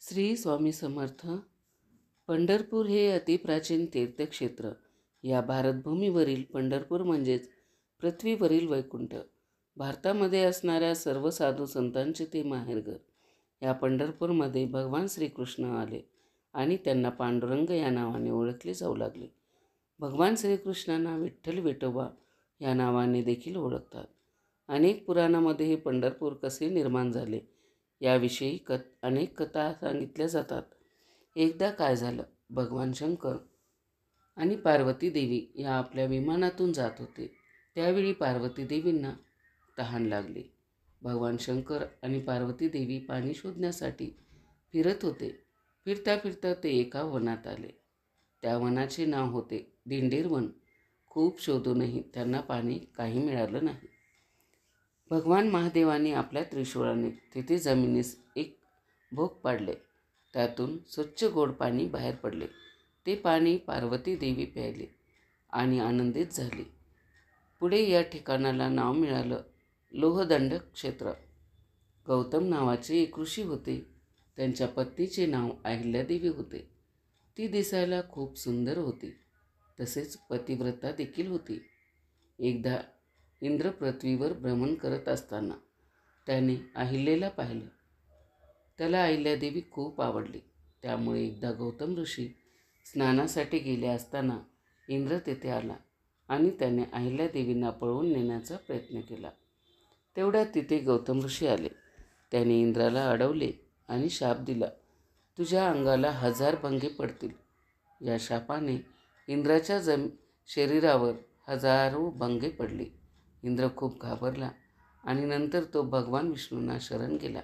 श्री स्वामी समर्थ. पंढरपूर हे अतिप्राचीन तीर्थक्षेत्र. या भारतभूमीवरील पंढरपूर म्हणजेच पृथ्वीवरील वैकुंठ. भारतामध्ये असणाऱ्या सर्व साधू संतांचे ते माहेरघर. या पंढरपूरमध्ये भगवान श्रीकृष्ण आले आणि त्यांना पांडुरंग या नावाने ओळखले जाऊ लागले. भगवान श्रीकृष्णांना विठ्ठल विठोबा या नावाने देखील ओळखतात. अनेक पुराणामध्ये हे पंढरपूर कसे निर्माण झाले याविषयी अनेक कथा सांगितल्या जातात. एकदा काय झालं, भगवान शंकर आणि पार्वती देवी या आपल्या विमानातून जात होते. त्यावेळी पार्वती देवींना तहान लागली. भगवान शंकर आणि पार्वती देवी पाणी शोधण्यासाठी फिरत होते. फिरता फिरता ते एका वनात आले. त्या वनाचे नाव होते दिंडीर वन. खूप शोधूनही त्यांना पाणी काही मिळालं नाही. भगवान महादेवाने आपल्या त्रिशूळाने तिथे जमिनीस एक भोक पाडले. त्यातून स्वच्छ गोड पाणी बाहेर पडले. ते पाणी पार्वती देवी प्यायले आणि आनंदित झाली. पुढे या ठिकाणाला नाव मिळालं लोहदंड क्षेत्र. गौतम नावाचे एक ऋषी होते. त्यांच्या पत्नीचे नाव अहिल्यादेवी होते. ती दिसायला खूप सुंदर होती. तसेच पतिव्रता देखील होती. एकदा इंद्र पृथ्वीवर भ्रमण करत असताना त्याने अहिल्याला पाहिलं. त्याला अहिल्यादेवी खूप आवडली. त्यामुळे एकदा गौतम ऋषी स्नानासाठी गेले असताना इंद्र तेथे आला आणि त्याने अहिल्यादेवींना पळवून नेण्याचा प्रयत्न केला. तेवढ्यात तिथे गौतम ऋषी आले. त्याने इंद्राला अडवले आणि शाप दिला, तुझ्या अंगाला 1000 भंगे पडतील. या शापाने इंद्राच्या शरीरावर हजारो भंगे पडली. इंद्र खूप घाबरला आणि नंतर तो भगवान विष्णूंना शरण गेला.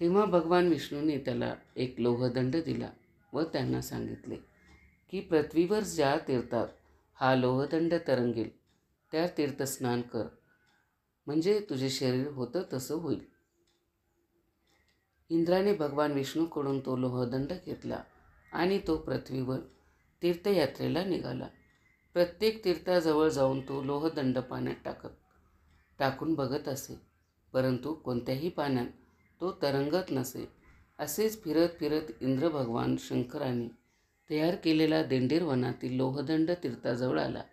तेव्हा भगवान विष्णूने त्याला एक लोहदंड दिला व त्यांना सांगितले की पृथ्वीवर ज्या तीर्थात हा लोहदंड तरंगेल त्या तीर्थस्नान कर, म्हणजे तुझे शरीर होतं तसं होईल. इंद्राने भगवान विष्णूकडून तो लोहदंड घेतला आणि तो पृथ्वीवर तीर्थयात्रेला निघाला. प्रत्येक तीर्थाजवळ जाऊन तो लोहदंड पाण्यात टाकून बघत असे, परंतु कोणत्याही पाण्यात तो तरंगत नसे. असेच फिरत फिरत इंद्र भगवान शंकराने तयार केलेला दिंडीर वनातील लोहदंड तीर्थाजवळ आला.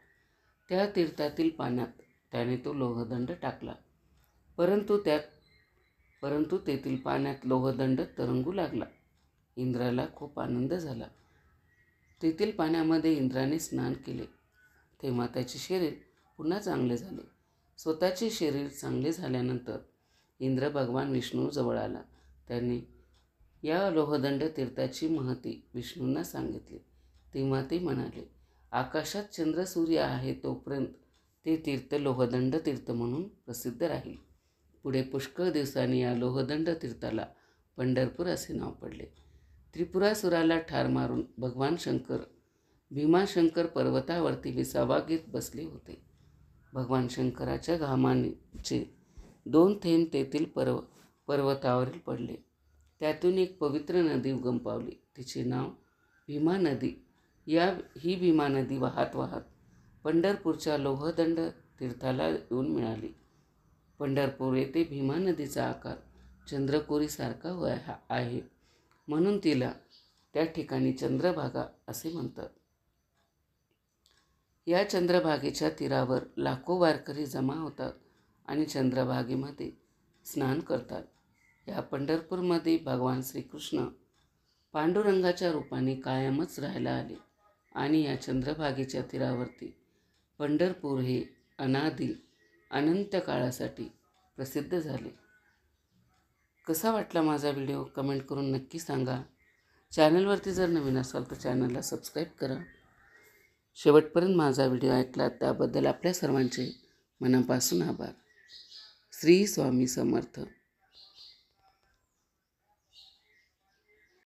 त्या तीर्थातील पाण्यात त्याने तो लोहदंड टाकला, परंतु तेथील पाण्यात लोहदंड तरंगू लागला. इंद्राला खूप आनंद झाला. तेथील पाण्यामध्ये इंद्राने स्नान केले. तेव्हा त्याचे शरीर पुन्हा चांगले झाले. स्वतःचे शरीर चांगले झाल्यानंतर इंद्र भगवान विष्णू जवळ आला. त्याने या लोहदंड तीर्थाची महती विष्णूंना सांगितली. तेव्हा ते म्हणाले, आकाशात चंद्र सूर्य आहे तोपर्यंत ते तीर्थ लोहदंड तीर्थ म्हणून प्रसिद्ध राहील. पुढे पुष्कळ दिवसांनी या लोहदंड तीर्थाला पंढरपूर असे नाव पडले. त्रिपुरासुराला ठार मारून भगवान शंकर भीमाशंकर पर्वतावरती विसावा घेत बसले होते. भगवान शंकराच्या घामाचे 2 थेंब तेथील पर्वतावरील पडले. त्यातून एक पवित्र नदी उगम पावली. तिचे नाव भीमा नदी. ही भीमा नदी वाहत वाहत पंढरपूरच्या लोहदंड तीर्थाला येऊन मिळाली. पंढरपूर येथे भीमा नदीचा आकार चंद्रकोरीसारखा आहे, म्हणून तिला त्या ठिकाणी चंद्रभागा असे म्हणतात. या चंद्रभागेच्या तीरावर लाखो वारकरी जमा होतात आणि चंद्रभागेमध्ये स्नान करतात. या पंढरपूरमध्ये भगवान श्रीकृष्ण पांडुरंगाच्या रूपाने कायमच राहायला आले आणि या चंद्रभागेच्या तीरावरती पंढरपूर हे अनंत काळासाठी प्रसिद्ध झाले. कसा वाटला माझा व्हिडिओ कमेंट करून नक्की सांगा. चॅनलवरती जर नवीन असाल तर चॅनलला सबस्क्राईब करा. शेवटपर्यंत माझा व्हिडिओ ऐकला त्याबद्दल आपल्या सर्वांचे मनापासून आभार. श्री स्वामी समर्थ.